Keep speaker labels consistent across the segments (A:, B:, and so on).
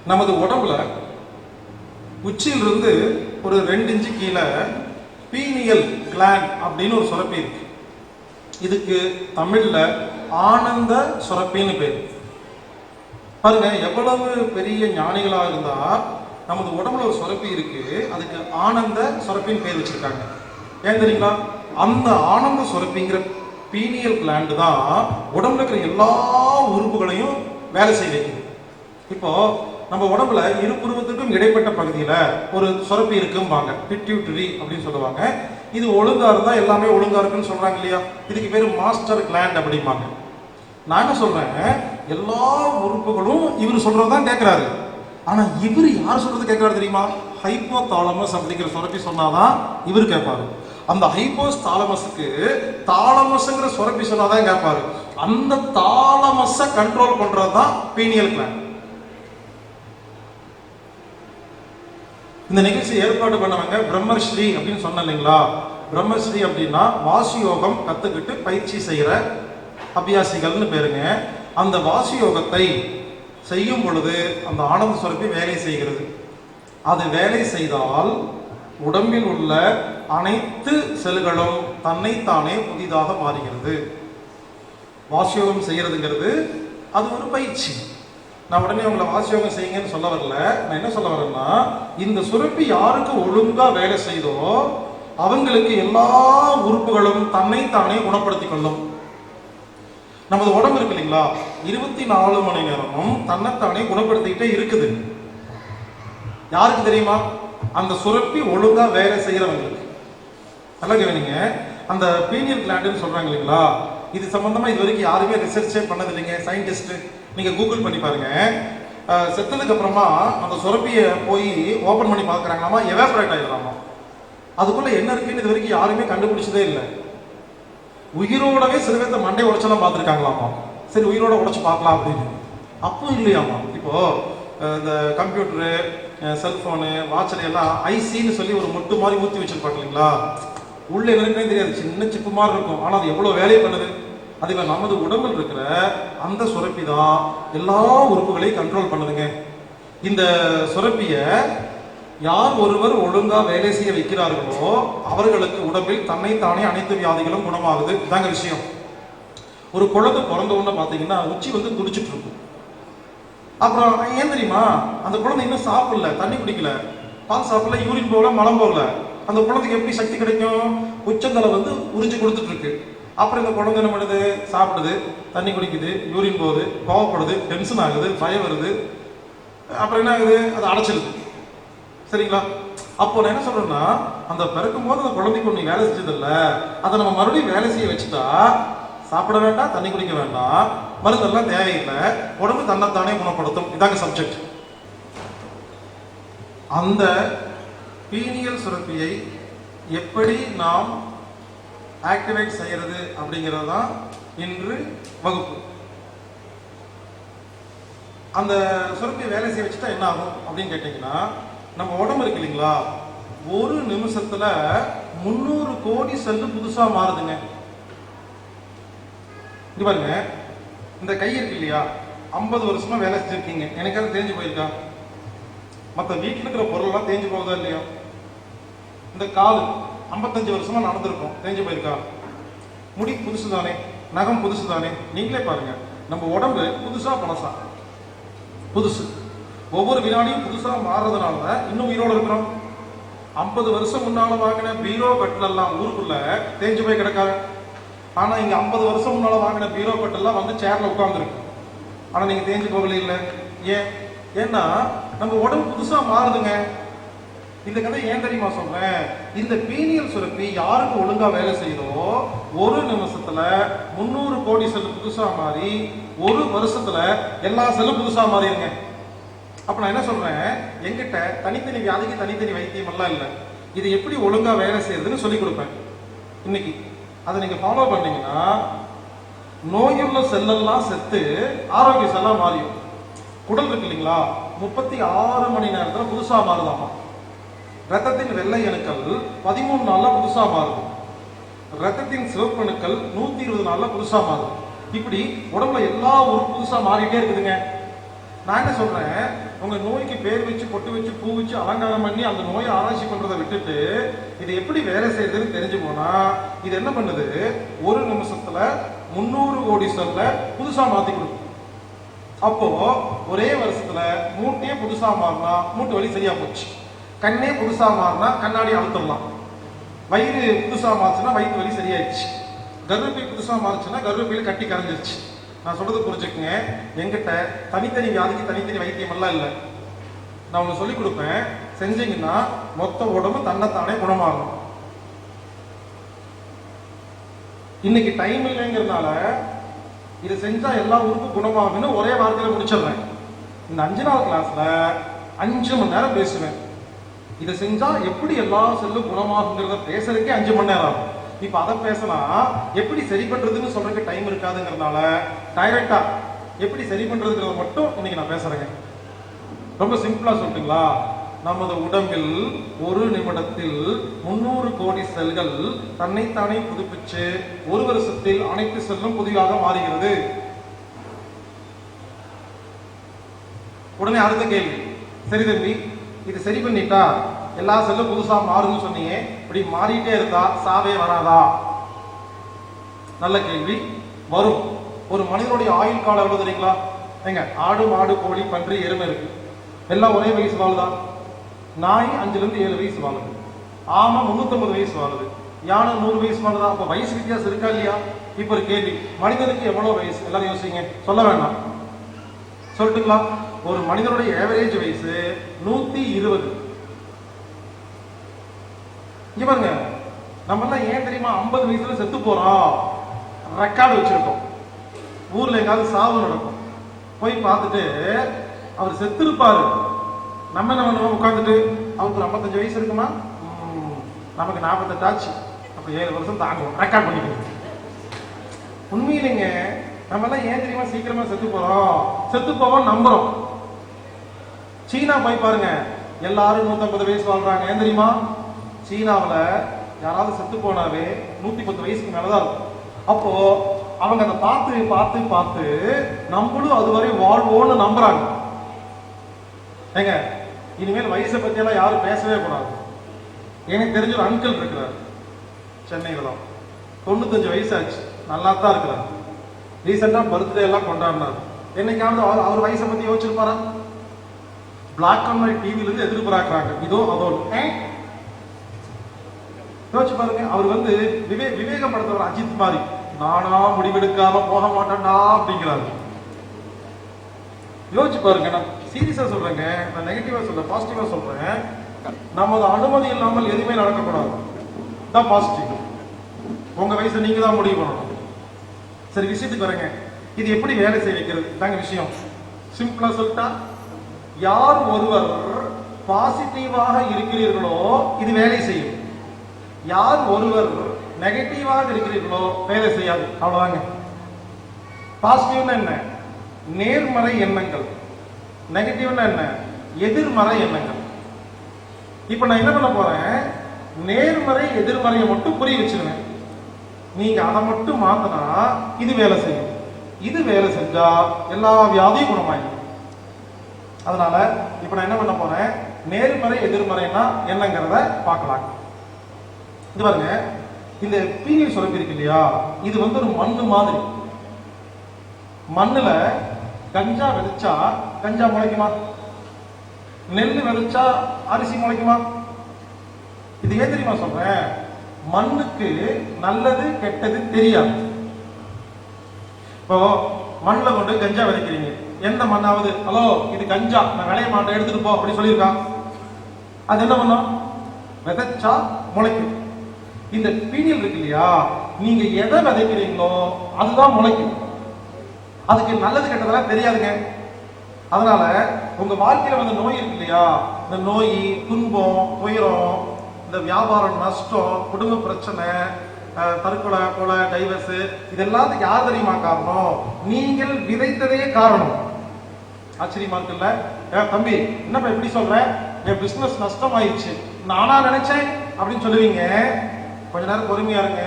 A: நமது உடம்புல உச்சியிலிருந்து ஒரு 2 இன்ச்சு கீழே பீனியல் கிளாண்ட் அப்படின்னு ஒரு சுரப்பி இருக்கு. இதுக்கு தமிழ்ல ஆனந்த சுரப்பின்னு பேரு. பாருங்க, எவ்வளவு பெரிய ஞானிகளா இருந்தா நமது உடம்புல ஒரு சுரப்பி இருக்கு, அதுக்கு ஆனந்த சுரப்பின்னு பேர் வச்சிருக்காங்க. ஏன் தெரியுங்களா? அந்த ஆனந்த சுரப்பிங்கிற பீனியல் கிளாண்ட் தான் உடம்புல இருக்கிற எல்லா உறுப்புகளையும் வேலை செய்ய வைக்குது. இப்போ நம்ம உடம்புல இரு புருவத்துக்கும் இடைப்பட்ட பகுதியில ஒரு சுரப்பி இருக்கும்பாங்க, பிட்யூட்டரி அப்படின்னு சொல்லுவாங்க. இது ஒழுங்கா இருந்தா எல்லாமே ஒழுங்கா இருக்குன்னு சொல்றாங்க இல்லையா? இதுக்கு பேரு மாஸ்டர் கிளாண்ட் அப்படிம்பாங்க. நான் என்ன சொல்றேன், எல்லா உறுப்புகளும் இவர் சொல்றதுதான் கேட்கிறாரு. ஆனா இவர் யார் சொல்றது கேட்கிறாரு தெரியுமா? ஹைப்போ தாலமஸ் அப்படிங்கிற சுரப்பி சொன்னாதான் இவர் கேட்பாரு. அந்த ஹைப்போஸ் தாலமஸுக்கு தாலமஸ்ங்கிற சுரப்பி சொன்னாதான் கேட்பாரு. அந்த தாலமஸை கண்ட்ரோல் பண்றதுதான் பீனியல் கிளாண்ட். இந்த நிகழ்ச்சி ஏற்பாடு பண்ணவங்க பிரம்மஸ்ரீ அப்படின்னு சொன்ன இல்லைங்களா? பிரம்மஸ்ரீ அப்படின்னா வாசி யோகம் கத்துக்கிட்டு பயிற்சி செய்யற அபியாசிகள்னு பேருங்க. அந்த வாசி யோகத்தை செய்யும் பொழுது அந்த ஆனந்த சுரப்பி வேலை செய்கிறது. அது வேலை செய்தால் உடம்பில் உள்ள அனைத்து செல்களும் தன்னைத்தானே புதிதாக மாறுகிறது. வாசியோகம் செய்யறதுங்கிறது அது ஒரு பயிற்சி. நான் உடனே உங்களை வாசியோகம் செய்யுங்கன்னு சொல்ல வரல. நான் என்ன சொல்ல வரேன்னா, இந்த சுரப்பி யாருக்கு ஒழுங்கா வேலை செய்தோ அவங்களுக்கு எல்லா உறுப்புகளும் தன்னைத்தானே குணப்படுத்திக் கொள்ளும். நமது உடம்பு இருக்கு இல்லைங்களா, 24 மணி நேரமும் தன்னைத்தானே குணப்படுத்திக்கிட்டே இருக்குது. யாருக்கு தெரியுமா? அந்த சுரப்பி ஒழுங்கா வேலை செய்யறவங்களுக்கு. நல்லா கேளுங்க, அந்த பீனியல் கிளாண்டுன்னு சொல்றாங்க இல்லைங்களா, இது சம்பந்தமா இது வரைக்கும் யாருமே ரிசர்ச்சே பண்ணது இல்லைங்க. சயின்டிஸ்ட் நீங்க கூகுள் பண்ணி பாருங்க. செத்ததுக்கு அப்புறமா அந்த சுரப்பியை போய் ஓபன் பண்ணி பாக்குறாங்களாமா, எவாபரேட் ஆயிடலாமா. அதுக்குள்ள என்ன இருக்குன்னு இது வரைக்கும் யாருமே கண்டுபிடிச்சதே இல்லை. உயிரோடவே சில பேர்த்த மண்டை உடைச்செல்லாம் பார்த்துருக்காங்களாமா. சரி, உயிரோட உடைச்சு பார்க்கலாம் அப்படின்னு. அப்போ இல்லையாமா. இப்போ இந்த கம்ப்யூட்டரு, செல்போனு, வாட்சில் எல்லாம் ஐசின்னு சொல்லி ஒரு மொட்டு மாதிரி ஊற்றி வச்சிருப்பாங்க இல்லைங்களா, உள்ள என்னன்னு தெரியாது, சின்ன சிப்பு மாதிரி இருக்கும். ஆனால் அது எவ்வளோ வேலையை பண்ணுது. அதுல நமது உடம்பில் இருக்கிற அந்த சுரப்பி தான் எல்லா உறுப்புகளையும் கண்ட்ரோல் பண்ணுதுங்க. இந்த சுரப்பிய யார் ஒருவர் ஒழுங்கா வேலை செய்ய வைக்கிறார்களோ அவர்களுக்கு உடம்பில் தன்னைத்தானே அனைத்து வியாதிகளும் குணமாகுது. இதாங்க விஷயம். ஒரு குழந்தை பிறந்த உடனே பாத்தீங்கன்னா உச்சி துடிச்சிட்டு இருக்கும். அப்புறம் ஏன் தெரியுமா? அந்த குழந்தை இன்னும் சாப்பிடல, தண்ணி குடிக்கல, பால் சாப்பிடல, யூரின் போகல, மலம் போகல. அந்த குழந்தைக்கு எப்படி சக்தி கிடைக்கும்? உச்சந்தலை உறிஞ்சு கொடுத்துட்டு இருக்கு. அப்புறம் இந்த குழந்தை என்ன பண்ணுது? சாப்பிடுது, தண்ணி குடிக்குது, யூரின் போகுது, கோவப்படுது, டென்ஷன் ஆகுது, பயம் வருது. அப்புறம் என்ன ஆகுது? அது அடைச்சிருது. சரிங்களா? அப்போ நான் என்ன சொல்றேன்னா, அந்த பிறக்கும் போது அந்த குழந்தைக்கு ஒண்ணு வேலை செஞ்சது இல்ல, அதை நம்ம மறுபடியும் வேலை செய்ய வச்சுட்டா சாப்பிட வேண்டாம், தண்ணி குடிக்க வேண்டாம், மருந்தெல்லாம் தேவையில்லை, உடம்பு தன்னைத்தானே குணப்படுத்தும். இதாங்க சப்ஜெக்ட். அந்த பீனியல் சுரப்பியை எப்படி நாம் ஆக்டிவேட் செய்யறது அப்படிங்கிறது தான் இன்று வகுப்பு. அந்த சுரப்பியை வேலை செய்ய வச்சுட்டா என்ன ஆகும் அப்படின்னு கேட்டீங்கன்னா, நம்ம உடம்பு இருக்கு இல்லைங்களா, ஒரு நிமிஷத்துல 300 கோடி செல்லு புதுசா மாறுதுங்க. இது பாருங்க, இந்த கை இருக்கு இல்லையா, 50 வருஷமா வேலை செஞ்சிருக்கீங்க, எனக்காவது தேஞ்சு போயிருக்கா? மற்ற வீட்டில் இருக்கிற பொருள்லாம் தேஞ்சு போகுதா இல்லையா? இந்த கால் 55 வருஷமா நடந்திருக்கும், தேஞ்சு போயிருக்கா? முடி புதுசு தானே, நகம் புதுசு தானே. நீங்களே பாருங்க, நம்ம உடம்பு புதுசா பழசா? புதுசு. ஒவ்வொரு வினாடியும் புதுசா மாறுறதுனால இன்னும் உயிரோடு இருக்கிறோம். 50 வருஷம் முன்னால வாங்கின பீரோ கட்டெல்லாம் ஊருக்குள்ள தேஞ்சு போய் கிடக்காது. ஆனா இங்க 50 வருஷம் முன்னால வாங்கின பீரோ கட்டெல்லாம் சேர்ல உட்கார்ந்துருக்கு. ஆனா நீங்க தேஞ்சு போகல இல்லை. ஏன்? ஏன்னா நம்ம உடம்பு புதுசா மாறுதுங்க. இந்த கதை ஏன் தெரியுமா சொல்றேன்? இந்த பீனியல் சுரப்பி யாருக்கு ஒழுங்கா வேலை செய்யுதோ ஒரு நிமிஷத்துல 300 கோடி செல்லு புதுசா மாறி ஒரு வருஷத்துல எல்லா செல்லும் புதுசா மாறிடுங்க. அப்ப நான் என்ன சொல்றேன், எங்கிட்ட தனித்தனி வியாதிக்கு தனித்தனி வைத்தியம் எல்லாம் இல்லை. இது எப்படி ஒழுங்கா வேலை செய்யறதுன்னு சொல்லி கொடுப்பேன் இன்னைக்கு. அதை நீங்க ஃபாலோ பண்ணீங்கன்னா நோயுள்ள செல்லெல்லாம் செத்து ஆரோக்கிய செல்லா மாறியும். குடல் இருக்கு இல்லைங்களா, 36 மணி நேரத்துல புதுசா மாறுதாமா. ரத்தத்தின் வெள்ளை அணுக்கள் 13 நாள்ல புதுசா மாறுது. ரத்தத்தின் சிவப்பு அணுக்கள் 120 நாள்ல புதுசா மாறுது. இப்படி உடம்புல எல்லா ஒரு புதுசா மாறிட்டே இருக்குதுங்க. நான் என்ன சொல்றேன், உங்க நோய்க்கு பேர் வச்சு பொட்டு வச்சு பூ வச்சு அலங்காரம் பண்ணி அந்த நோயை ஆராய்ச்சி பண்றதை விட்டுட்டு இது எப்படி வேலை செய்யுதுன்னு தெரிஞ்சு போனா இது என்ன பண்ணுது, ஒரு நிமிஷத்துல 300 கோடி செல்ல புதுசா மாத்தி கொடுக்கும். அப்போ ஒரே வருஷத்துல மூட்டையே புதுசா மாறினா மூட்டு வலி சரியா போச்சு, கண்ணே புதுசா மாறினா கண்ணாடி அழுத்தலாம், வயிறு புதுசா மாறுச்சுன்னா வயிற்று வலி சரியாயிடுச்சு, கர்ப்பப்பை புதுசா மாறுச்சுன்னா கர்ப்பப்பையில் கட்டி கரைஞ்சிருச்சு. நான் சொல்றது புரிஞ்சுக்குங்க, எங்கிட்ட தனித்தனி வியாதிக்கு தனித்தனி வைத்தியம் எல்லாம் இல்லை. நான் உங்களுக்கு சொல்லிக் கொடுப்பேன், செஞ்சீங்கன்னா மொத்த உடம்பு தன்னைத்தானே குணமாகும். இன்னைக்கு டைம் இல்லைங்கிறதுனால இது செஞ்சா எல்லா ஊருக்கும் குணமாகும்னு ஒரே வார்த்தையில முடிச்சிடுறேன். இந்த 5 நாள் கிளாஸ்ல 5 மணி நேரம் பேசுவேன். இதை செஞ்சா எப்படி எல்லா செல்லும் குணமாகுங்கிறத பேசுறதுக்கே 5 மணி நேரம் ஆகும். இப்ப அதை பேசினா எப்படி சரி பண்றதுன்னு சொல்றதுக்கு டைம் இருக்காதுங்கிறதுனால டைரக்டா எப்படி சரி பண்றதுங்கிறத மட்டும் இன்னைக்கு நான் பேசுறேங்க. ரொம்ப சிம்பிளா சொல்லிட்டுங்களா, நமது உடம்பில் ஒரு நிமிடத்தில் 300 கோடி செல்கள் தன்னைத்தானே புதுப்பிச்சு ஒரு வருஷத்தில் அனைத்து செல்லும் புதிதாக மாறுகிறது. உடனே அடுத்த கேள்வி, சரி தம்பி இது சரி பண்ணிட்டா எல்லா செல்லும் புதுசா மாறும்னு சொன்னீங்க, இப்படி மாறிட்டே இருந்தா சாவே வராதா? நல்ல கேள்வி. வரும். ஒரு மனிதனுடைய ஆயுள் காலம் எவ்வளவு தெரியுங்களா? எங்க ஆடு மாடு கோழி பன்றி எருமை இருக்கு, எல்லாம் ஒரே வயசு வாழுதா? நாய் 5 to 7 வயசு வாழுது, ஆமா 350 வயசு வாழுது, யானை 100 வயசு வாழுதா? அப்ப வயசு வித்தியாசம் இருக்கா இல்லையா? இப்ப ஒரு கேள்வி, மனிதனுக்கு எவ்வளவு வயசு? எல்லாரும் யோசிங்க, சொல்ல வேண்டாம், சொல்லட்டுங்களா? ஒரு மனிதனுடைய ஏவரேஜ் வயசு 120. இவங்க நம்ம எல்லாம் ஏன் தெரியுமா 50 வயசுல செத்து போறோம்? ரெக்கார்டு வச்சிருக்கோம். ஊர்ல எங்காவது சாவு நடக்கும், போய் பார்த்துட்டு அவர் செத்து இருப்பாரு, நம்ம என்ன பண்ணுவோம், உட்காந்துட்டு அவருக்கு 55 வயசு இருக்குமா, நமக்கு 48 ஆச்சு, அப்ப 7 வருஷம் தாங்குவோம், ரெக்கார்ட் பண்ணிக்கணும். உண்மையிலேங்க நம்ம எல்லாம் ஏன் தெரியுமா சீக்கிரமா செத்து போறோம்? செத்து போவோம் நம்புறோம். சீனா போய் பாருங்க, எல்லாரும் 150 வயசு வாழ்றாங்க. ஏன் தெரியுமா? சீனாவில் யாராவது செத்து போனாவே 110 வயசுக்கு மேலதான் இருக்கும். அப்போ அவங்க அதை பார்த்து பார்த்து பார்த்து நம்மளும் அதுவரை வாழ்வோன்னு நம்புறாங்க. ஏங்க இனிமேல் வயசை பத்தி எல்லாம் யாரும் பேசவே கூடாது. எனக்கு தெரிஞ்ச ஒரு அங்கிள் இருக்கிறார் சென்னையில தான், 95 வயசு ஆச்சு, நல்லா தான் இருக்கிறார். ரீசெண்டா பர்த்டே எல்லாம் கொண்டாடினார். என்னைக்காவது அவர் வயசை பத்தி யோசிச்சிருப்பாரா? பிளாக் அண்ட் ஒயிட் டிவில இருந்து எதிர்பார்க்கிறாங்க, இதோ அதோ. யோசிச்சு பாருங்க, அவர் வந்து விவேகம் படுத்தவர் அஜித் மாதிரி, நானா முடிவெடுக்காம போக மாட்டேன்டா அப்படிங்கிறாரு. யோசிச்சு பாருங்க, நான் சீரியஸா சொல்றேங்க, நான் நெகட்டிவா சொல்ல பாசிட்டிவா சொல்றேன். நமது அனுமதி இல்லாமல் எதுவுமே நடக்கக்கூடாது, தான் பாசிட்டிவ். உங்க வயசை நீங்க தான் முடிவு பண்ணணும். சரி, விஷயத்துக்கு வரங்க, இது எப்படி வேலை செய்ய வைக்கிறது தாங்க விஷயம். சிம்பிளா சொல்லிட்டா, யார் ஒருவர் பாசிட்டிவாக இருக்கிறீர்களோ இது வேலை செய்யும், யார் ஒருவர் நெகட்டிவாக இருக்கிறீர்களோ வேலை செய்யாது. அவ்வளவுதாங்க. பாசிட்டிவ்னா என்ன? நேர்மறை எண்ணங்கள். நெகட்டிவ்னா என்ன? எதிர்மறை எண்ணங்கள். இப்ப நான் என்ன பண்ண போறேன், நேர்மறை எதிர்மறையை மட்டும் புரிய வச்சிருவேன். நீங்க அதை மட்டும் மாத்தினா இது வேலை செய்யும். இது வேலை செஞ்சா எல்லா வியாதியும் குணமாயிடும். அதனால இப்ப நான் என்ன பண்ண போறேன், நேர்மறை எதிர்மறைனா என்னங்கிறத பார்க்கலாம். இது பாருங்க, இந்த பீனியல் சுரப்பி இருக்கு இல்லையா, இது வந்து ஒரு மண்ணு மாதிரி. மண்ணுல கஞ்சா விதைச்சா கஞ்சா முளைக்குமா? நெல் விதைச்சா அரிசி முளைக்குமா? இது ஏன் தெரியுமா சொல்றேன், மண்ணுக்கு நல்லது கெட்டது தெரியாது. இப்போ மண்ணில் கொண்டு கஞ்சா விதைக்கிறீங்க, எந்த மண்ணாவது ஹலோ இது கஞ்சா நான் விளைய மாட்டேன் எடுத்துட்டு போ அப்படின்னு சொல்லியிருக்கான்? அது என்ன பண்ணும்? விதைச்சா முளைக்கும். இந்த பீனியல் இருக்கு இல்லையா, நீங்க எதை விதைக்கிறீங்களோ அதுதான் முளைக்கும். அதுக்கு நல்லது கெட்டதெல்லாம் தெரியாதுங்க. அதனால உங்க வாழ்க்கையில வந்து நோய் இருக்கு இல்லையா, இந்த நோய், துன்பம், துயரம், இந்த வியாபாரம் நஷ்டம், குடும்ப பிரச்சனை, தற்கொலை, கொலை, டைவர்ஸ், இது எல்லாத்துக்கும் யார் தெரியுமா காரணம்? நீங்கள் விதைத்ததே காரணம். ஆச்சரியமா இருக்குல்ல? தம்பி என்னப்பா எப்படி சொல்ற, என் பிசினஸ் நஷ்டம் ஆயிடுச்சு நானா நினைச்சேன் அப்படின்னு சொல்லுவீங்க. கொஞ்ச நேரம் பொறுமையா இருங்க,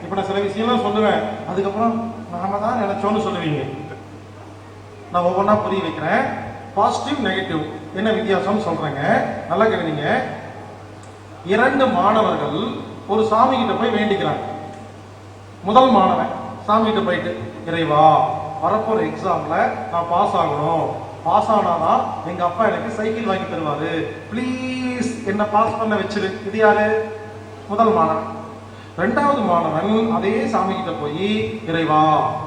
A: இப்ப நான் சில விஷயம்லாம் சொல்லுவேன், அதுக்கப்புறம் நாம தான் நினைச்சோன்னு சொல்லுவீங்க. நான் ஒவ்வொன்றா புரிய வைக்கிறேன், பாசிட்டிவ் நெகட்டிவ் என்ன வித்தியாசம் சொல்றேங்க, நல்லா கேளுங்க. 2 மாணவர்கள் ஒரு சாமி கிட்ட போய் வேண்டிக்கிறாங்க. முதல் மாணவன் சாமி கிட்ட போயிட்டு, இறைவா வரப்போற எக்ஸாம்ல நான் பாஸ் ஆகணும், பாஸ் ஆனாதான் எங்க அப்பா எனக்கு சைக்கிள் வாங்கி தருவாரு, ப்ளீஸ் என்ன பாஸ் பண்ண வச்சிரு. இது யாரு? முதல் மாணவன். 2வது மாணவன் அதே சாமி கிட்ட போய், இறைவா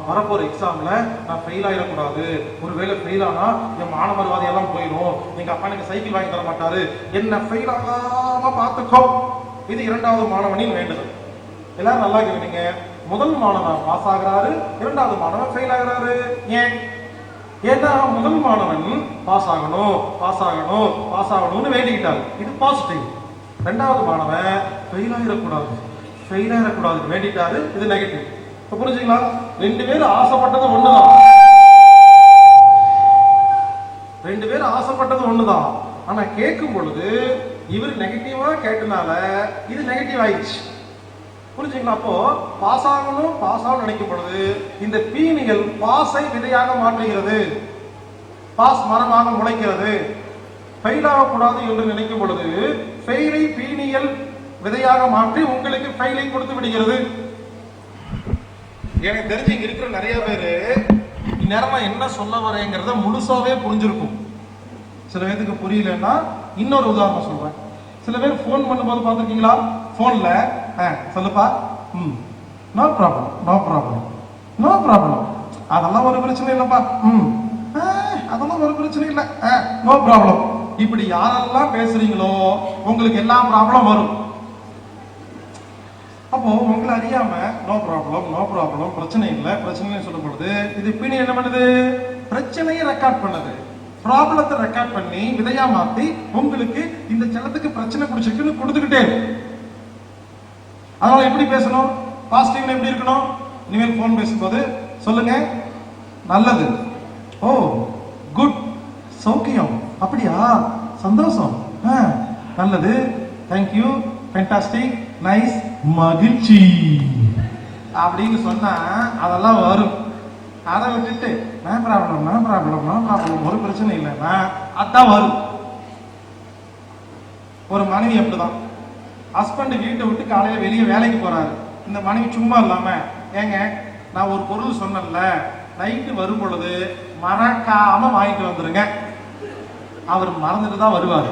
A: வரப்போற எக்ஸாம்ல நான் ஃபெயில் ஆயிடக்கூடாது, ஒருவேளை ஃபெயில் ஆனா என் மாணவர்வாதி எல்லாம் போயிடும், எங்க அப்பா எனக்கு சைக்கிள் வாங்கி தர மாட்டாரு, என்ன ஃபெயில் ஆகாம பார்த்துக்கோ. இது 2வது மாணவனின் வேண்டுதல். எல்லாரும் நல்லா கேளுங்க. முதல் மாணவன் பாஸ் ஆகிறாரு, 2வது மாணவன் ஃபெயில் ஆகிறாரு. ஏன்? ஏன்னா முதல் மாணவன் பாஸ் ஆகணும் பாஸ் ஆகணும் பாஸ் ஆகணும்னு வேண்டிக்கிட்டாரு, இது பாசிட்டிவ். 2வது மாணவன் ஃபெயில் ஆயிடக்கூடாது ஃபெயில் ஆயிடக்கூடாது வேண்டிட்டாரு, இது நெகட்டிவ். இப்ப புரிஞ்சுங்களா? 2 பேரும் ஆசைப்பட்டது ஒண்ணுதான், 2 பேரும் ஆசைப்பட்டது ஒண்ணுதான். ஆனா கேட்கும் பொழுது இவர் நெகட்டிவா கேட்டனால இது நெகட்டிவ் ஆயிடுச்சு. புரிஞ்சுங்களா? அப்போ பாஸ் ஆகணும் பாஸ் ஆகணும் நினைக்கும் பொழுது இந்த பீனிகள் பாஸை விதையாக மாற்றுகிறது, பாஸ் மரமாக முளைக்கிறது. ஃபெயில் ஆகக்கூடாது என்று நினைக்கும் பொழுது ஃபெயிலை பீனியல் விதையாக மாற்றி உங்களுக்கு ஃபெயிலை கொடுத்து விடுகிறது. எனக்கு தெரிஞ்சு இங்க இருக்கிற நிறைய பேரு இந்நேரமா என்ன சொல்ல வரேங்கிறத முழுசாவே புரிஞ்சிருக்கும். சில பேருக்கு புரியலன்னா இன்னொரு உதாரணம் சொல்றேன். சில பேர் போன் பண்ணும்போது பார்த்துருக்கீங்களா? போன்ல சொல்லுப்பா, no problem no problem no problem, அதெல்லாம் ஒரு பிரச்சனை இல்லப்பா, அதெல்லாம் ஒரு பிரச்சனை இல்லை, நோ ப்ராப்ளம். இப்படி யாரெல்லாம் பேசுறீங்களோ உங்களுக்கு எல்லா ப்ராப்ளம் வரும். அப்போ உங்களை அறியாம நோ ப்ராப்ளம் நோ ப்ராப்ளம், பிரச்சனை இல்லை பிரச்சனை சொல்லும் பொழுது இது பின்னி என்ன பண்ணுது? பிரச்சனையை ரெக்கார்ட் பண்ணுது, ப்ராப்ளத்தை ரெக்கார்ட் பண்ணி விதையா மாத்தி உங்களுக்கு இந்த செல்லத்துக்கு பிரச்சனை பிடிச்சிருக்குன்னு கொடுத்துக்கிட்டே. அதனால எப்படி பேசணும்? பாசிட்டிவ் எப்படி இருக்கணும்? இனிமேல் போன் பேசும்போது சொல்லுங்க, நல்லது, ஓ குட், சௌக்கியம், அப்படியா, சந்தோஷம், நல்லது, தேங்க்யூ, ஃபேண்டாஸ்டிக், நைஸ், மகிழ்ச்சி அப்படின்னு சொன்னா அதெல்லாம் வரும். அதை விட்டுட்டு no problem no problem no problem, ஒரு பிரச்சனை இல்லைன்னா அதான் வரும். ஒரு மனைவி அப்படிதான், ஹஸ்பண்ட் வீட்டை விட்டு காலையில வெளியே வேலைக்கு போறாரு. இந்த மனைவி சும்மா இல்லாம, ஏங்க நான் ஒரு பொருள் சொன்னேன்ல, நைட்டு வரும் பொழுது மறக்காம வாங்கிட்டு வந்துருங்க. அவர் மறந்துட்டு தான் வருவாரு.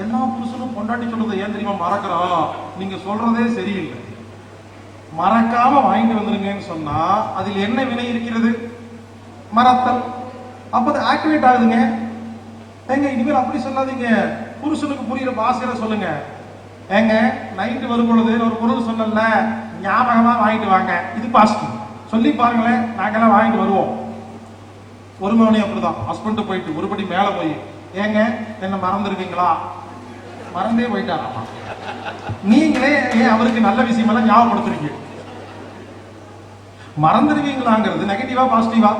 A: எல்லா புருஷனும் பொண்டாட்டி சொல்றது ஏன் தெரியுமா மறக்கிறோம்? நீங்க சொல்றதே சரியில்லை. மறக்காம வாங்கிட்டு வந்துருங்கன்னு சொன்னா அதில் என்ன வினை இருக்கிறது? மறத்தல். அப்ப அது ஆக்டிவேட் ஆகுதுங்க. ஏங்க இனிமேல் அப்படி சொல்லாதீங்க, புருஷனுக்கு புரியுற பாஷையில சொல்லுங்க. ஏங்க நைட்டு வரும் பொழுது ஒரு பொருள் சொன்னல, ஞாபகமா வாங்கிட்டு வாங்க, இது பாசிட்டிவ். சொல்லி பாருங்களேன், நாங்கெல்லாம் வாங்கிட்டு வருவோம். ஒரு மணி அப்படிதான், ஹஸ்பண்ட் போயிட்டு ஒருபடி மேல போய், ஏங்க என்ன மறந்துருக்கீங்களா? மறந்தே போயிட்டாராமா. நீங்களே ஏன் அவருக்கு நல்ல விஷயம் எல்லாம் ஞாபகப்படுத்துறீங்க? மறந்துருவீங்களாங்கிறது நெகட்டிவா பாசிட்டிவா?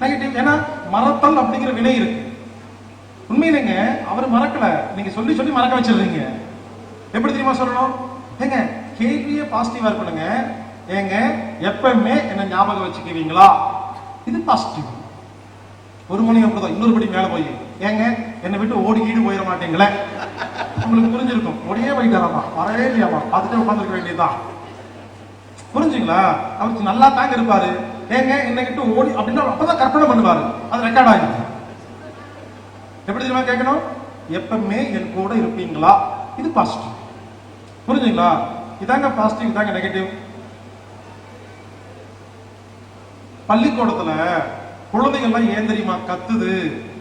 A: நெகட்டிவ். ஏன்னா மறத்தல் அப்படிங்கிற வினை இருக்கு. உண்மையிலேங்க அவர் மறக்கல, நீங்க சொல்லி சொல்லி மறக்க வச்சிருக்கீங்க. எப்படி தெரியுமா சொல்லணும்? ஏங்க கேள்வியே பாசிட்டிவா இருக்கணுங்க. ஏங்க எப்பவுமே என்ன ஞாபகம் வச்சுக்குவீங்களா? இது பாசிட்டிவ். ஒரு மணி அப்படிதான் இன்னொரு படி மேல போய், ஏங்க என்னை விட்டு ஓடி ஈடு போயிட மாட்டீங்களே. உங்களுக்கு புரிஞ்சிருக்கும், ஓடியே போயிட்டாராமா, வரவே இல்லையாமா, பார்த்துட்டே உட்காந்துருக்க வேண்டியதுதான். புரிஞ்சுங்களா? அவருக்கு நல்லா தாங்க இருப்பாரு. ஏங்க என்னை விட்டு ஓடி அப்படின்னா அப்பதான் கற்பனை பண்ணுவாரு, அது ரெக்கார்ட் ஆகிடும். எப்படி தெரியுமா கேட்கணும்? எப்பவுமே என் கூட இருப்பீங்களா? இது பாசிட்டிவ். புரிஞ்சுங்களா? இதாங்க பாசிட்டிவ், இதாங்க நெகட்டிவ். பள்ளிக்கூடத்துல குழந்தைகள்லாம் ஏன் தெரியுமா கத்துது?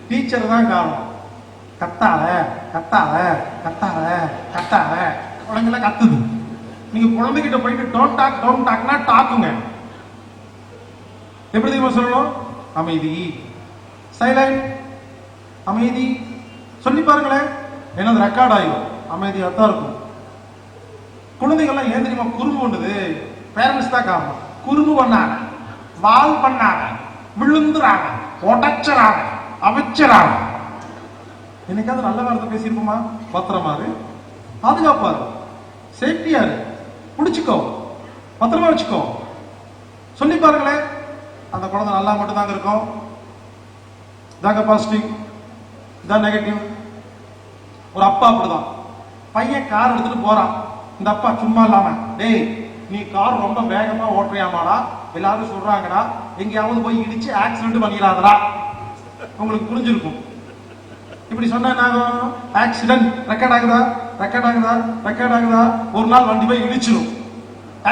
A: டீச்சர் தான் காரணம். கத்தாத கத்தாத கத்தாத கத்தாத, குழந்தைலாம் கத்துது. நீங்க குழந்தைகிட்ட போயிட்டு டோன்ட் டாக்னா டாக்குங்க. எப்படி தெரியுமா சொல்லணும்? அமைதி, சைலண்ட், அமைதி சொல்லி பாருங்களேன், என்னது ரெக்கார்ட் ஆயிடும். அமைதியா தான் இருக்கும். குழந்தைகள்லாம் ஏன் தெரியுமா குறும்பு பண்ணுது? பேரண்ட்ஸ் தான் காரணம். குறும்பு பண்ணாங்க, வால் பண்ணாங்க, விழுந்துறாங்க, உடைச்சறாங்க, அமைச்சராங்க. என்னைக்காவது நல்ல வார்த்தை பேசியிருப்போமா? பத்திரமாரு, பாதுகாப்பாரு, சேஃப்டியாரு, பிடிச்சுக்கோ, பத்திரமா வச்சுக்கோ சொல்லி பாருங்களேன். அந்த குழந்தை நல்லா மட்டும் தாங்க இருக்கும். இதாங்க பாசிட்டிவ், இதான் நெகட்டிவ். ஒரு அப்பா அப்படிதான், பையன் கார் எடுத்துட்டு போறான். இந்த அப்பா சும்மா இல்லாம, டேய் நீ கார் ரொம்ப வேகமா ஓட்டுறியாமாடா, எல்லாரும் சொல்றாங்கடா, எங்கேயாவது போய் இடிச்சு ஆக்சிடென்ட் பண்ணிடாதடா. உங்களுக்கு புரிஞ்சிருக்கும். இப்படி சொன்னா ஆக்சிடென்ட் ரெக்கார்ட் ஆகுதா, ரெக்கார்ட் ஆகுதா, ரெக்கார்ட் ஆகுதா? ஒரு நாள் வண்டி போய் இடிச்சிடும்,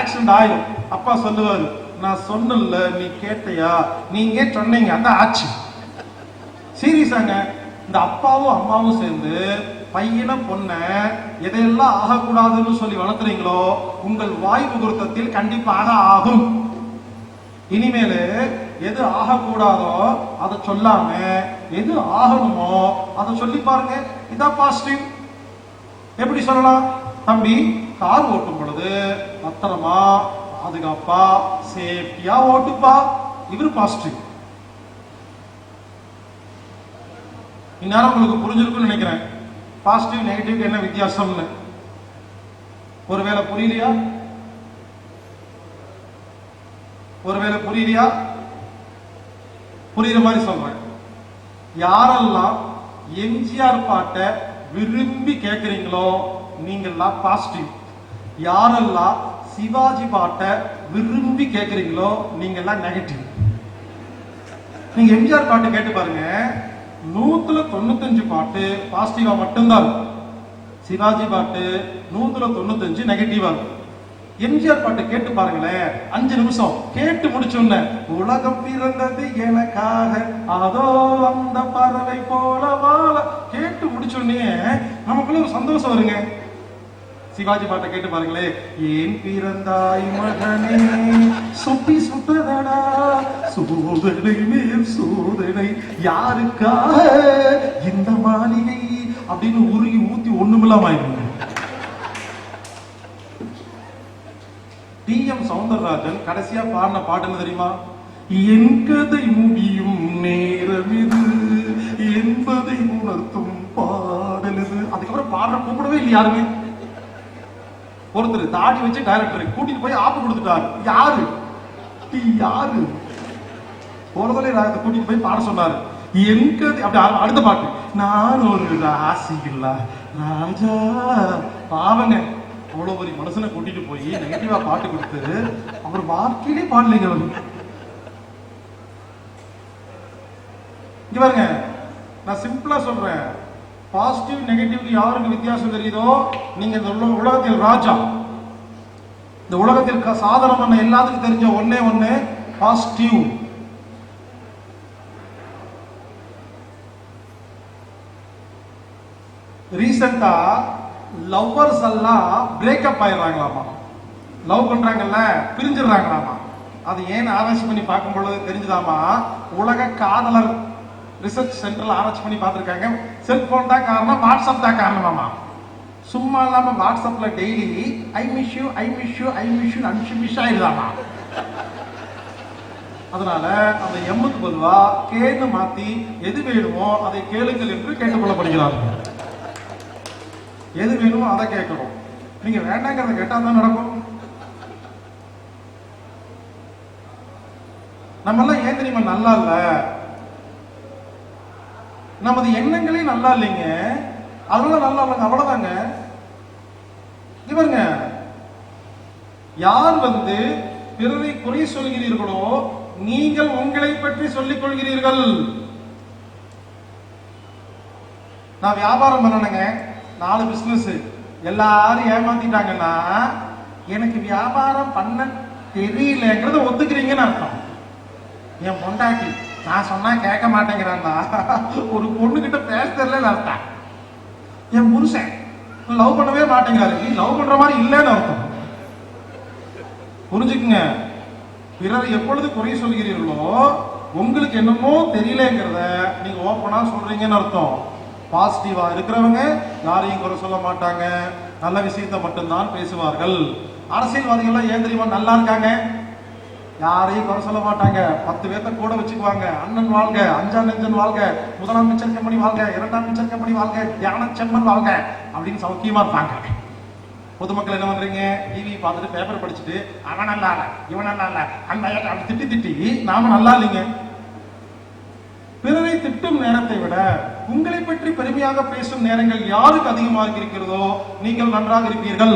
A: ஆக்சிடென்ட் ஆயிடும். அப்பா சொல்லுவாரு, நான் சொன்னல நீ கேட்டையா, நீங்க சொன்னீங்க அந்த ஆச்சு. சீரியஸாங்க, இந்த அப்பாவும் அம்மாவும் சேர்ந்து பையனை பொண்ண எதையெல்லாம் ஆகக்கூடாதுன்னு சொல்லி வளர்த்துறீங்களோ உங்கள் வாய் முகூர்த்தத்தில் கண்டிப்பாக ஆகும். இனிமேல் எது ஆகக்கூடாதோ அதை சொல்லாம எது ஆகணுமோ அதை சொல்லி பாருங்க. இதான் பாசிட்டிவ். எப்படி சொல்லலாம்? தம்பி கார் ஓட்டும் பொழுது பத்திரமா பாதுகாப்பா சேஃப்டியா ஓட்டுப்பா. இவர் பாசிட்டிவ். இந்நேரம் உங்களுக்கு புரிஞ்சிருக்குன்னு நினைக்கிறேன் பாசிட்டிவ் நெகட்டிவ் என்ன வித்தியாசம்னு. ஒருவேளை புரியலையா? ஒருவேளை புரியலையா? புரியுற மாதிரி சொல்றேன். யாரெல்லாம் எம்ஜிஆர் பாட்டை விரும்பி கேட்கிறீங்களோ நீங்கெல்லாம் பாசிட்டிவ். யாரெல்லாம் சிவாஜி பாட்டை விரும்பி கேட்கிறீங்களோ நீங்கெல்லாம் நெகட்டிவ். நீங்க எம்ஜிஆர் பாட்டு கேட்டு பாருங்க, 195 பாட்டு பாசிட்டிவா மட்டும்தான். சிவாஜி பாட்டு 195 நெகட்டிவா இருக்கும். எம்ஜிஆர் பாட்டு கேட்டு பாருங்களேன், 5 நிமிஷம் கேட்டு முடிச்சோன்ன, உலகம் பிறந்தது எனக்காக அதோ அந்த பறவை போல வாழ, கேட்டு முடிச்சோன்னே நமக்குள்ள ஒரு சந்தோஷம் வருங்க. சிவாஜி பாட்டை கேட்டு பாருங்களே, ஏன் பிறந்தாய் மகனே சொப்பி சுட்டதடா சோதனை மேல் சோதனை யாருக்காக இந்த மாளிகை அப்படின்னு உருகி ஊத்தி ஒண்ணுமில்லாம ஆயிடுங்க. டி.எம். சௌந்தரராஜன் கடைசியா பாடின பாட்டுன்னு தெரியுமா? என் கதை முடியும் நேரம் இது என்பதை உணர்த்தும் பாடல் இது. அதுக்கப்புறம் பாடுற கூப்பிடவே இல்லை யாருமே. ஒருத்தர் தாடி வச்சு டைரக்டர் கூட்டிட்டு போய் ஆப்பு கொடுத்துட்டாரு. யாரு? யாரு? போறதே ராகத்தை கூட்டிட்டு போய் பாட சொன்னாரு. என் கதை அப்படி அடுத்த பாட்டு, நான் ஒரு ராசி இல்ல ராஜா. பாவங்க, அவ்வளவு பெரிய மனுஷனை கூட்டிட்டு போய் நெகட்டிவா பாட்டு கொடுத்து அவர் வாழ்க்கையிலே பாடலைங்க. அவரு இங்க பாருங்க, நான் சிம்பிளா சொல்றேன், பாசிட்டிவ் நெகட்டிவ் யாருக்கு வித்தியாசம் தெரியுதோ நீங்க இந்த உலகத்தில் ராஜா. இந்த உலகத்தில் சாதனம் பண்ண எல்லாத்துக்கும் தெரிஞ்ச ஒன்னே ஒண்ணு பாசிட்டிவ். ரீசெண்டா லவ்வர்ஸ் எல்லாம் பிரேக்கப் ஆயிடுறாங்களாமா. லவ் பண்றாங்கல்ல, பிரிஞ்சிடறாங்களாமா. அது ஏன் ஆராய்ச்சி பண்ணி பார்க்கும் பொழுது தெரிஞ்சுதாமா, உலக காதலர் ரிசர்ச் சென்டர்ல ஆராய்ச்சி பண்ணி பார்த்திருக்காங்க. செல்போன் தான் காரணம், வாட்ஸ்அப் தான் காரணமாமா. சும்மா இல்லாம வாட்ஸ்அப்ல daily I miss you I miss you I miss you அன்ஷிமிஷ் ஆயிடுதாமா. அதனால அந்த எம்முக்கு பொதுவா கேன்னு மாத்தி எது வேணுமோ அதை கேளுங்கள் என்று கேட்டுக்கொள்ளப்படுகிறார்கள். எது வேணுமோ அதை கேட்கணும். நீங்க வேண்டாங்கிறத கேட்டா தான் நடக்கும். நம்ம எல்லாம் ஏன் தெரியுமா நல்லா இல்ல, நமது எண்ணங்களே நல்லா இல்லைங்க, அதனால நல்லா இல்லைங்க, அவ்வளவுதாங்க. இவருங்க யார் பிறரை குறை சொல்கிறீர்களோ நீங்கள் உங்களை பற்றி சொல்லிக் கொள்கிறீர்கள். நான் வியாபாரம் பண்ணணுங்க, 4 பிசினஸ், எல்லாரும் ஏமாத்திட்டாங்கன்னா எனக்கு வியாபாரம் பண்ண தெரியலங்கிறத ஒத்துக்கிறீங்கன்னு அர்த்தம். என் பொண்டாட்டி நான் சொன்னா கேட்க மாட்டேங்கிறான்னா ஒரு பொண்ணு கிட்ட பேச தெரியல அர்த்தம். என் புருஷன் லவ் பண்ணவே மாட்டேங்கிறாரு, நீ லவ் பண்ற மாதிரி இல்லைன்னு அர்த்தம். புரிஞ்சுக்குங்க, பிறர் எப்பொழுது குறை சொல்கிறீர்களோ உங்களுக்கு என்னமோ தெரியலங்கிறத நீங்க ஓப்பனா சொல்றீங்கன்னு அர்த்தம். பாசிட்டிவா இருக்கிறவங்க யாரையும் குறை சொல்ல மாட்டாங்க, நல்ல விஷயத்தை மட்டும்தான் பேசுவார்கள். அரசியல்வாதிகள் ஏன் தெரியுமா நல்லா இருக்காங்க? யாரையும் குறை சொல்ல மாட்டாங்க, 10 பேர்த்த கூட வச்சுக்குவாங்க. அண்ணன் வாழ்க, அஞ்சாம் நெஞ்சன் வாழ்க, முதலாம் மிச்சர் கம்பெனி வாழ்க, 2ஆம் மிச்சர் கம்பெனி வாழ்க, தியான செம்மன் வாழ்க அப்படின்னு சௌக்கியமா இருப்பாங்க. பொதுமக்கள் என்ன பண்றீங்க? டிவி பார்த்துட்டு பேப்பர் படிச்சுட்டு அவன் நல்லா இல்ல இவன் நல்லா இல்ல அந்த திட்டி திட்டி நாம நல்லா இல்லைங்க. பிறரை திட்டும் நேரத்தை விட உங்களை பற்றி பெருமையாக பேசும் நேரங்கள் யாருக்கு அதிகமாக இருக்கிறதோ நீங்கள் நன்றாக இருப்பீர்கள்.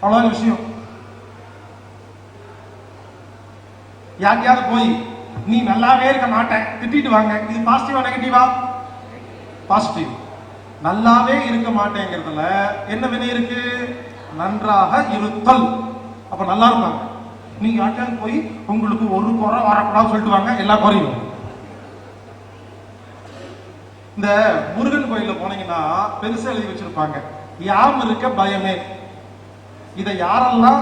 A: அவ்வளவு விஷயம். யாரையாவது போய் நீ நல்லாவே இருக்க மாட்டேன் திட்டிட்டு வாங்க, இது பாசிட்டிவா நெகட்டிவா? பாசிட்டிவ். நல்லாவே இருக்க மாட்டேங்கிறதுல என்ன வினை இருக்கு? நன்றாக இருத்தல். அப்ப நல்லா இருப்பாங்க. நீங்க யார்கிட்ட போய் உங்களுக்கு ஒரு குறை வரக்கூடாது சொல்லிட்டு வாங்க, எல்லா குறையும். இந்த முருகன் கோயில போனீங்கன்னா பெருசா எழுதி வச்சிருப்பாங்க, யாம் இருக்க பயமே. இதை யாரெல்லாம்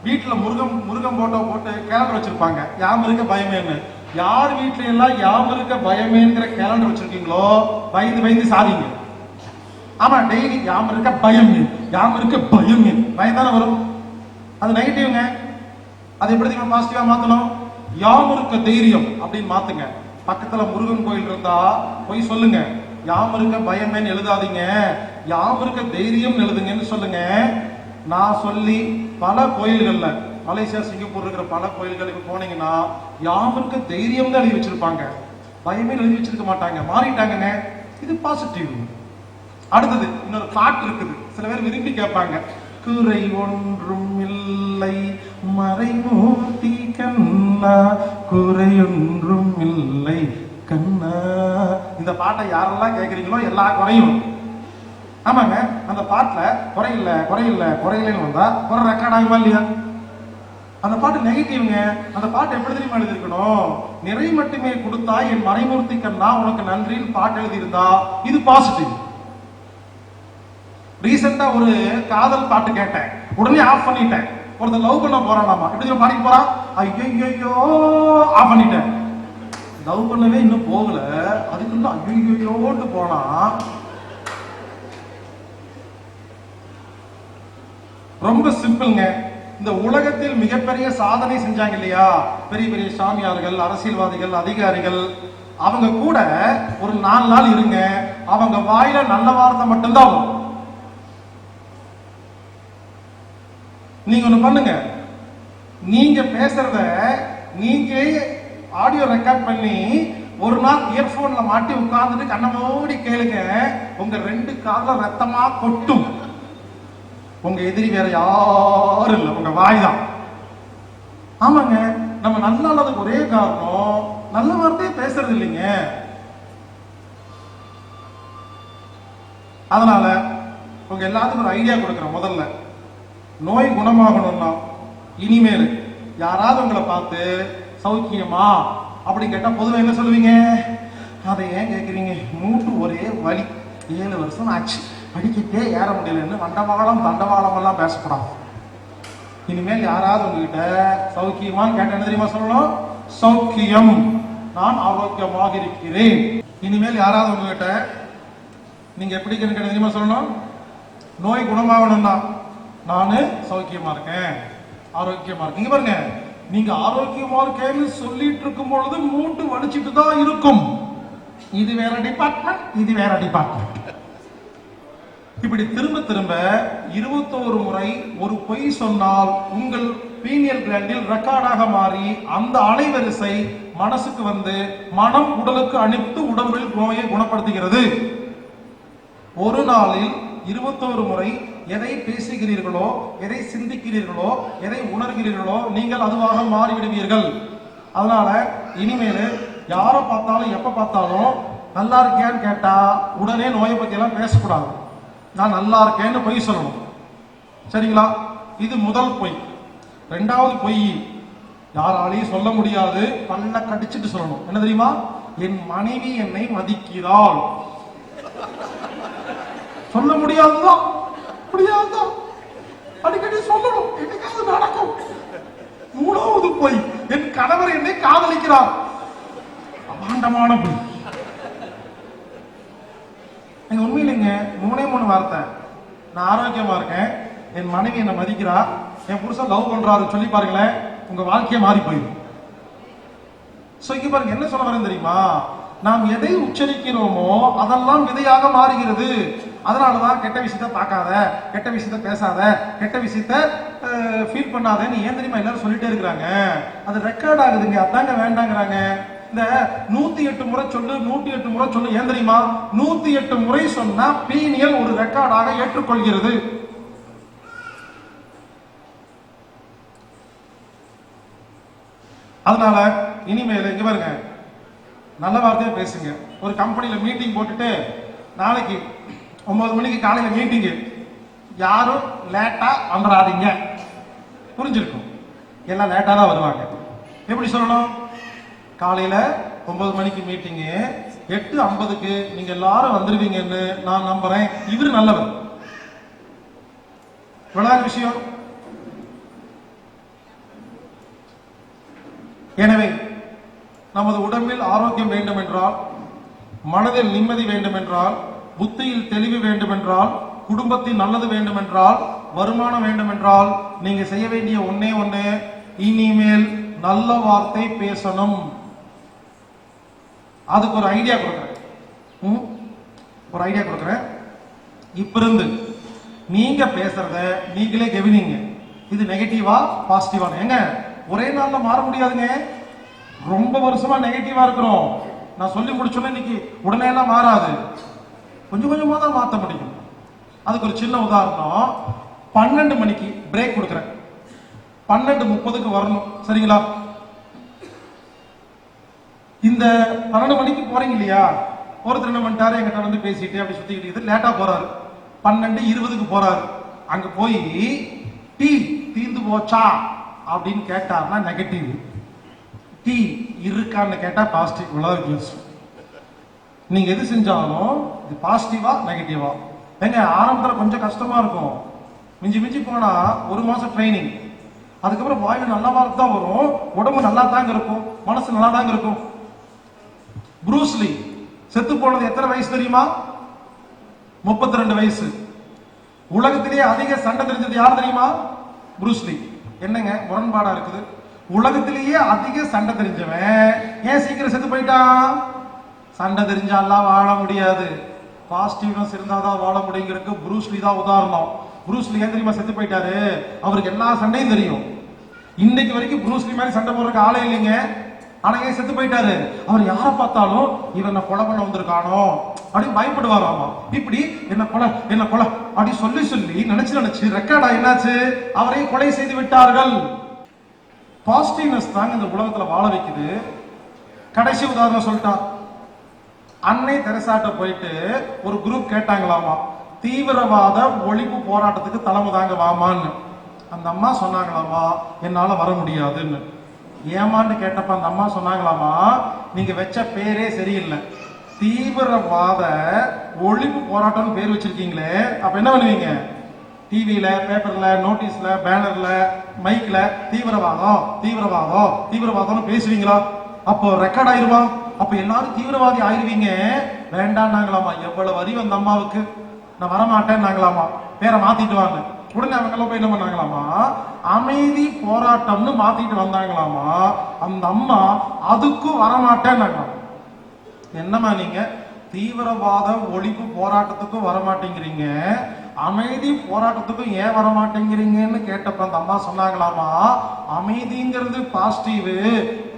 A: வீட்டுல முருகன் போட்டோ போட்டு கேலண்டர் வச்சிருப்பாங்க, யாம் இருக்க பயமேன்னு. யார் வீட்டுல எல்லாம் யாம் இருக்க பயமேங்கிற கேலண்டர் வச்சிருக்கீங்களோ பயந்து பயந்து சாதிங்க. ஆமா, டெய்லி யாம் இருக்க பயமே, யாம் இருக்க பயமே, பயந்தானே வரும். அது நெகட்டிவ்ங்க. அது எப்படி பாசிட்டிவா மாத்தணும்? யாம் இருக்க தைரியம் அப்படின்னு மாத்துங்க. பக்கத்துல முருகன் கோயில் இருந்தா போய் சொல்லுங்க, யாம் இருக்க பயமேன்னு எழுதாதீங்க, யாம் இருக்க தைரியம் எழுதுங்கன்னு சொல்லுங்க. நான் சொல்லி பல கோயில்கள்ல, மலேசியா சிங்கப்பூர் இருக்கிற பல கோயில்களுக்கு போனீங்கன்னா யாம் இருக்க தைரியம் தான் எழுதி வச்சிருப்பாங்க, பயமே எழுதி வச்சிருக்க மாட்டாங்க. மாறிட்டாங்க. இது பாசிட்டிவ். அடுத்தது இன்னொரு பாட்டு இருக்குது, சில பேர் விரும்பி கேட்பாங்க. குறை ஒன்றும் இல்லை மறைமூர்த்தி கண்ணா, குறை ஒன்றும் இல்லை கண்ணா. இந்த பாட்டை யாரெல்லாம் கேட்கறீங்களோ எல்லா குறையும். ஆமாங்க, அந்த பாட்டுல குறையில்லை குறையில்லை குறையில்லைன்னு வந்தா குறை ரெக்கார்ட் ஆகுமா இல்லையா? அந்த பாட்டு நெகட்டிவ்ங்க. அந்த பாட்டு எப்படி தெரியுமா எழுதிருக்கணும்? நிறை மட்டுமே கொடுத்தா என் மறைமூர்த்தி கண்ணா உனக்கு நன்றின்னு பாட்டு எழுதியிருந்தா இது பாசிட்டிவ். ரீசெண்டா ஒரு காதல் பாட்டு கேட்டேன், உடனே ஆஃப் பண்ணிட்டேன். ஒருத்தர் லவ் பண்ண போறானாமா, எப்படி பாடிட்டு போறான், ஐயோ ஆஃப் பண்ணிட்டேன். லவ் பண்ணவே இன்னும் போகல, அதுக்குள்ள ஐயோட்டு போனா. ரொம்ப சிம்பிள்ங்க. இந்த உலகத்தில் மிகப்பெரிய சாதனை செஞ்சாங்க இல்லையா, பெரிய பெரிய சாமியார்கள், அரசியல்வாதிகள், அதிகாரிகள், அவங்க கூட ஒரு 4 நாள் இருங்க, அவங்க வாயில நல்ல வார்த்தை மட்டும்தான் வரும். நீங்க ஒண்ணு பண்ணுங்க, நீங்க பேசுறத நீங்க ஆடியோ ரெக்கார்ட் பண்ணி ஒரு நாள் இயர்போன்ல மாட்டி உட்கார்ந்துட்டு கண்ண மூடி கேளுங்க, உங்க 2 காதுல ரத்தமா கொட்டும். உங்க எதிரி வேற யாரும் இல்லை, உங்க வாய் தான். ஆமாங்க, நம்ம நல்லா இல்லாததுக்கு ஒரே காரணம் நல்ல வார்த்தையே பேசுறது இல்லைங்க. அதனால உங்க எல்லாத்துக்கும் ஒரு ஐடியா கொடுக்குறேன். முதல்ல நோய் குணமாகணும்னா இனிமேல் யாராவது உங்களை பார்த்து சௌக்கியமா அப்படி கேட்டா பொதுவாக என்ன சொல்லுவீங்க? அதை ஏன் கேட்குறீங்க, மூட்டு ஒரே வலி, 7 வருஷம் ஆச்சு, படிக்கிட்டே ஏற முடியலன்னு வண்டவாளம் தண்டவாளம் எல்லாம் பேசக்கூடாது. இனிமேல் யாராவது உங்ககிட்ட சௌக்கியமான்னு கேட்ட என்ன தெரியுமா சொல்லணும்? சௌக்கியம், நான் ஆரோக்கியமாக இருக்கிறேன். இனிமேல் யாராவது உங்ககிட்ட நீங்க எப்படி கேட்ட தெரியுமா சொல்லணும்? நோய் குணமாகணும்னா நானு சௌக்கியமா இருக்கேன், ஆரோக்கியமா இருக்கேன். இங்க பாருங்க, நீங்க ஆரோக்கியமா இருக்கேன்னு சொல்லிட்டு இருக்கும் பொழுது மூட்டு வலிச்சுட்டு தான் இருக்கும். இது வேற டிபார்ட்மெண்ட், இது வேற டிபார்ட்மெண்ட். இப்படி திரும்ப திரும்ப 21 முறை ஒரு பொய் சொன்னால் உங்கள் பீனியல் கிளாண்டில் ரெக்கார்டாக மாறி அந்த அலைவரிசை மனசுக்கு வந்து மனம் உடலுக்கு அனுப்பி உடம்பில் நோயை குணப்படுத்துகிறது. ஒரு நாளில் 21 முறை எதை பேசுகிறீர்களோ, எதை சிந்திக்கிறீர்களோ, எதை உணர்கிறீர்களோ நீங்கள் அதுவாக மாறிவிடுவீர்கள். அதனால இனிமேல் யாரை பார்த்தாலும் எப்ப பார்த்தாலும் நல்லா இருக்கியான்னு கேட்டா உடனே நோயை பத்தி எல்லாம் பேசக்கூடாது. நான் நல்லா இருக்கேன்னு பொய் சொல்லணும். சரிங்களா? இது முதல் பொய். 2வது பொய் யாராலையும் சொல்ல முடியாது, பல்ல கடிச்சிட்டு சொல்லணும். என்ன தெரியுமா? என் மனைவி என்னை மதிக்கிறாள். சொல்ல முடியாதுதான், முடியாதுதான், அடிக்கடி சொல்லணும், என்னைக்காவது நடக்கும். 3வது பொய், என் கணவர் என்னை காதலிக்கிறார். அபாண்டமான பொய். உண்மையிலேங்க 3 வார்த்தை, நான் ஆரோக்கியமா இருக்கேன், என் மனைவி என்னை மதிக்கிறா, என் புருஷன் லவ் பண்றாரு சொல்லி பாருங்களேன், உங்க வாழ்க்கையை மாறி போயிடும். சோ இங்க பாருங்க, என்ன சொல்ல வரேன் தெரியுமா? நாம் எதை உச்சரிக்கிறோமோ அதெல்லாம் விதையாக மாறுகிறது. அதனாலதான் கெட்ட விஷயத்த பார்க்காத, கெட்ட விஷயத்த பேசாத, கெட்ட விஷயத்த ஃபீல் பண்ணாதன்னு ஏன் தெரியுமா எல்லாரும் சொல்லிட்டே இருக்கிறாங்க? அது ரெக்கார்ட் ஆகுதுங்க, அதாங்க வேண்டாங்கிறாங்க. இந்த 108 முறை சொல்லு 108 முறை சொல்லு ஏன் தெரியுமா? 108 முறை சொன்னா பீனியல் ஒரு ரெக்கார்டாக ஏற்றுக்கொள்கிறது. அதனால இனிமேல் இங்க பாருங்க, நல்ல வார்த்தையா பேசுங்க. ஒரு கம்பெனியில மீட்டிங் போட்டுட்டு நாளைக்கு 9 மணிக்கு காலையில மீட்டிங்கு, யாரும் லேட்டா வந்துடாதீங்க. புரிஞ்சிருக்கும், எல்லாம் லேட்டா தான் வருவாங்க. எப்படி சொல்லணும்? காலையில 9 மணிக்கு மீட்டிங்கு, 8:50க்கு நீங்க எல்லாரும் வந்துருவீங்கன்னு நான் நம்புறேன். இவரு நல்லவர். இவ்வளவு விஷயம். எனவே நமது உடம்பில் ஆரோக்கியம் வேண்டும் என்றால், மனதில் நிம்மதி வேண்டும் என்றால், புத்தியில் தெளிவு வேண்டும் என்றால், குடும்பத்தில் நல்லது வேண்டும் என்றால், வருமானம் வேண்டும் என்றால், நீங்க செய்ய வேண்டிய ஒன்னே ஒண்ணு, இனிமேல் நல்ல வார்த்தை பேசணும். அதுக்கு ஒரு ஐடியா கொடுக்குறேன். இப்ப இருந்து நீங்க பேசுறத நீங்களே கவனிங்க. இது நெகட்டிவா பாசிட்டிவா? ஏங்க ஒரே நாள்ல மாற முடியாதுங்க. ரொம்ப வருஷமா நெகட்டிவா இருக்கிறோம். நான் சொல்லி முடிச்சோன்னே இன்னைக்கு உடனே எல்லாம் மாறாது. கொஞ்சம் கொஞ்சமா தான் மாற்ற முடியும். அதுக்கு ஒரு சின்ன உதாரணம். 12 மணிக்கு பிரேக் கொடுக்குறேன், 12:30க்கு வரணும், சரிங்களா? இந்த 12 மணிக்கு போறீங்க இல்லையா, ஒருத்தர் என்ன பண்ணிட்டாரு, எங்கிட்ட வந்து பேசிட்டு அப்படி சுத்திக்கிட்டு லேட்டா போறாரு. 12:20க்கு போறாரு. அங்க போய் டீ தீர்ந்து போச்சா அப்படின்னு கேட்டாருன்னா நெகட்டிவ், டீ இருக்கான்னு கேட்டா பாசிட்டிவ். இவ்வளவு வித்தியாசம். நீங்க எது செஞ்சாலும் இது பாசிட்டிவா நெகட்டிவா? ஏங்க ஆரம்பத்துல கொஞ்சம் கஷ்டமா இருக்கும். மிஞ்சி மிஞ்சி போனா 1 மாசம் ட்ரைனிங், அதுக்கப்புறம் வாயு நல்ல வார்த்தை தான் வரும், உடம்பு நல்லா தாங்க இருக்கும், மனசு நல்லா தாங்க இருக்கும். ப்ரூஸ்லி செத்து போனது எத்தனை வயசு தெரியுமா? 32 வயசு. உலகத்திலேயே அதிக சண்டை தெரிஞ்சது யார் தெரியுமா? ப்ரூஸ்லி. என்னங்க முரண்பாடா இருக்குது? உலகத்திலேயே அதிக சண்டை தெரிஞ்சவன் ஏன் சீக்கிரம் செத்து போயிட்டான்? சண்டை தெரிஞ்சாலாம் வாழ முடியாது, பாசிட்டிவ்னஸ் இருந்தாதான் வாழ முடியுங்கிறதுக்கு ப்ரூஸ்லி தான் உதாரணம். ப்ரூஸ்லி ஏன் தெரியுமா செத்து போயிட்டாரு? அவருக்கு எல்லா சண்டையும் தெரியும். இன்னைக்கு வரைக்கும் ப்ரூஸ்லி மாதிரி சண்டை போடுறதுக்கு ஆளே இல்லைங்க. ஆனா ஏன் செத்து போயிட்டாரு? அவர் யாரை பார்த்தாலும் இவன் கொலை பண்ண வந்திருக்கானோ அப்படின்னு பயப்படுவாராமா. இப்படி என்ன கொலை அப்படி சொல்லி சொல்லி நினைச்சு ரெக்கார்டா என்னாச்சு, அவரை கொலை செய்து விட்டார்கள். பாசிட்டிவ்னஸ் தாங்க இந்த உலகத்துல வாழ வைக்குது. கடைசி உதாரணம் சொல்லிட்டா, அன்னை தெரசாட்ட போயிட்டு ஒரு குரூப் கேட்டாங்களாமா, தீவிரவாத ஒழிப்பு போராட்டத்துக்கு தலைமை தாங்க வாமான்னு. அந்த அம்மா சொன்னாங்களாமா, என்னால வர முடியாதுன்னு. ஏமான்னு கேட்டப்ப அந்த அம்மா சொன்னாங்களாமா, நீங்க வச்ச பேரே சரியில்லை, தீவிரவாத ஒழிப்பு போராட்டம்னு பேர் வச்சிருக்கீங்களே, அப்ப என்ன பண்ணுவீங்க? டிவியில, பேப்பர்ல, நோட்டீஸ்ல, பேனர்ல, மைக்ல தீவிரவாதம் தீவிரவாதம் தீவிரவாதம்னு பேசுவீங்களா? அப்போ ரெக்கார்ட் ஆயிருவா, அப்ப எல்லாரும் தீவிரவாதி ஆயிருவீங்க. வேண்டாம் நாங்களாமா. எவ்வளவு வரி அந்த அம்மாவுக்கு, நான் வரமாட்டேன் நாங்களாமா, பேரை மாத்திட்டு வாங்க. உடனே அவங்க போய் என்ன பண்ணாங்களாமா, அமைதி போராட்டம்னு மாத்திட்டு வந்தாங்களாமா. அந்த அம்மா அதுக்கும் வரமாட்டேன் நாங்களாம். என்னமா நீங்க தீவிரவாத ஒழிப்பு போராட்டத்துக்கும் வரமாட்டேங்கிறீங்க, அமைதி போராட்டத்துக்கும் ஏன் வரமாட்டேங்கிறீங்கன்னு கேட்டப்ப அந்த அம்மா சொன்னாங்களாமா, அமைதிங்கிறது பாசிட்டிவ்,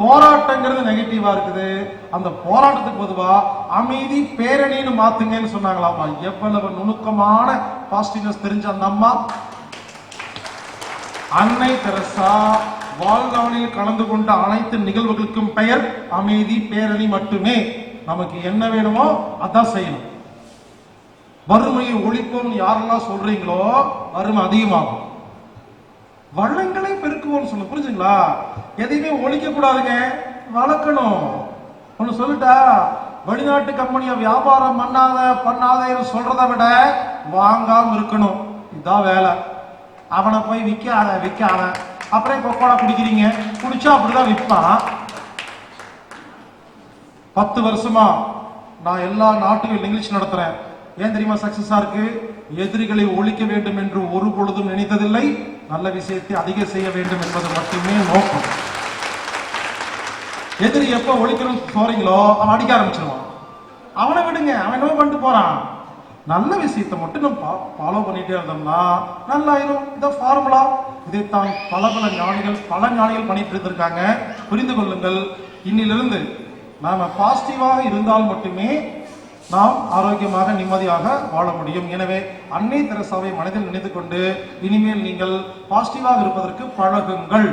A: போராட்டங்கிறது நெகட்டிவா இருக்குது, அந்த போராட்டத்துக்கு பொதுவா அமைதி பேரணின்னு மாத்துங்கன்னு சொன்னாங்களாமா. எவ்வளவு நுணுக்கமான பாசிட்டிவ்னஸ் தெரிஞ்ச அந்த அம்மா. அன்னை தெரசா வாழ்நாளில் கலந்து கொண்ட அனைத்து நிகழ்வுகளுக்கும் பெயர் அமைதி பேரணி மட்டுமே. நமக்கு என்ன வேணுமோ அதான் செய்யணும். வறுமையை ஒழிப்போம் யாரெல்லாம் சொல்றீங்களோ வறுமை அதிகமாகும். வளங்களை பெருக்குவோம் சொல்ல, புரிஞ்சுங்களா? எதையுமே ஒழிக்க கூடாதுங்க, வளர்க்கணும். ஒண்ணு சொல்லிட்டா, வெளிநாட்டு கம்பெனியை வியாபாரம் பண்ணாத சொல்றதை விட வாங்காம இருக்கணும். இதுதான் வேலை. அவனை போய் விற்காத அப்புறம் கொக்கோலா குடிக்கிறீங்க, குடிச்சா அப்படிதான் விற்பான். 10 வருஷமா நான் எல்லா நாட்டுக்கும் நிகழ்ச்சி நடத்துறேன். ஏன் தெரியுமா சக்சஸா இருக்கு? எதிரிகளை ஒழிக்க வேண்டும் என்று ஒரு பொழுதும் நினைத்ததில்லை, நல்ல விஷயத்தை அதிக செய்ய வேண்டும் என்பது மட்டுமே நோக்கம். எதிரி எப்ப ஒழிக்கணும் போறீங்களோ அவன் அடிக்க ஆரம்பிச்சிருவான். அவனை விடுங்க, அவன் என்ன பண்ணிட்டு போறான். நல்ல விஷயத்தை மட்டும் நம்ம ஃபாலோ பண்ணிட்டே இருந்தோம்னா நல்லாயிரும். இந்த ஃபார்முலா இதைத்தான் பல ஞானிகள் பண்ணிட்டு இருந்திருக்காங்க. புரிந்து கொள்ளுங்கள். இன்னிலிருந்து நாம பாசிட்டிவாக இருந்தால் மட்டுமே நாம் ஆரோக்கியமாக நிம்மதியாக வாழ முடியும். எனவே அன்னை தெரசாவை மனதில் நினைத்துக் கொண்டு இனிமேல் நீங்கள் பாசிட்டிவாக இருப்பதற்கு பழகுங்கள்.